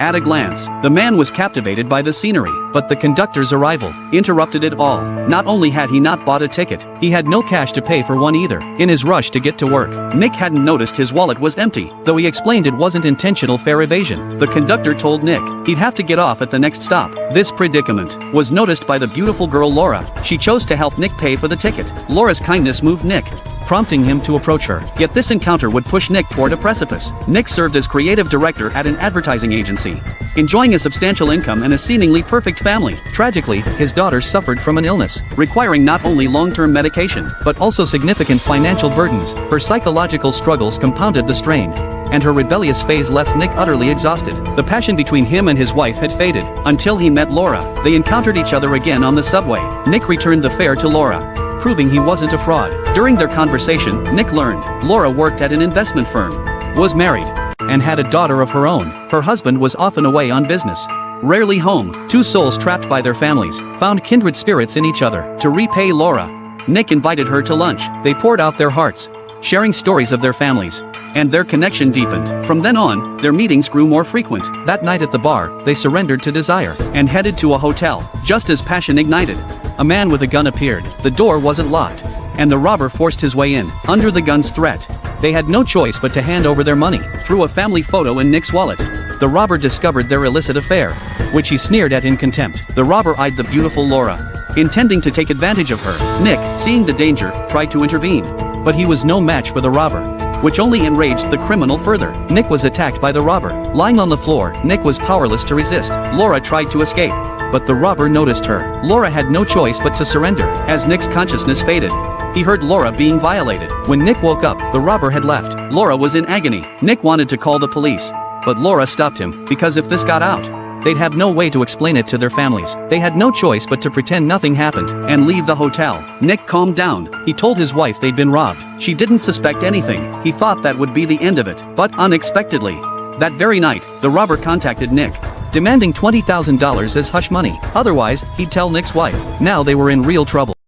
At a glance, the man was captivated by the scenery, but the conductor's arrival interrupted it all. Not only had he not bought a ticket, he had no cash to pay for one either. In his rush to get to work, Nick hadn't noticed his wallet was empty, though he explained it wasn't intentional fare evasion. The conductor told Nick he'd have to get off at the next stop. This predicament was noticed by the beautiful girl Laura. She chose to help Nick pay for the ticket. Laura's kindness moved Nick, prompting him to approach her. Yet this encounter would push Nick toward a precipice. Nick served as creative director at an advertising agency, enjoying a substantial income and a seemingly perfect family. Tragically, his daughter suffered from an illness, requiring not only long-term medication, but also significant financial burdens. Her psychological struggles compounded the strain, and her rebellious phase left Nick utterly exhausted. The passion between him and his wife had faded, until he met Laura. They encountered each other again on the subway. Nick returned the fare to Laura, proving he wasn't a fraud. During their conversation, Nick learned Laura worked at an investment firm, was married, and had a daughter of her own. Her husband was often away on business, rarely home. Two souls trapped by their families found kindred spirits in each other. To repay Laura, Nick invited her to lunch. They poured out their hearts, sharing stories of their families, and their connection deepened. From then on, their meetings grew more frequent. That night at the bar, they surrendered to desire and headed to a hotel. Just as passion ignited, a man with a gun appeared. The door wasn't locked, and the robber forced his way in. Under the gun's threat, they had no choice but to hand over their money. Through a family photo in Nick's wallet, the robber discovered their illicit affair, which he sneered at in contempt. The robber eyed the beautiful Laura, intending to take advantage of her. Nick, seeing the danger, tried to intervene, but he was no match for the robber, which only enraged the criminal further. Nick was attacked by the robber. Lying on the floor, Nick was powerless to resist. Laura tried to escape, but the robber noticed her. Laura had no choice but to surrender. As Nick's consciousness faded, he heard Laura being violated. When Nick woke up, the robber had left. Laura was in agony. Nick wanted to call the police, but Laura stopped him, because if this got out, they'd have no way to explain it to their families. They had no choice but to pretend nothing happened and leave the hotel. Nick calmed down. He told his wife they'd been robbed. She didn't suspect anything. He thought that would be the end of it. But unexpectedly, that very night, the robber contacted Nick, demanding $20,000 as hush money. Otherwise, he'd tell Nick's wife. Now they were in real trouble.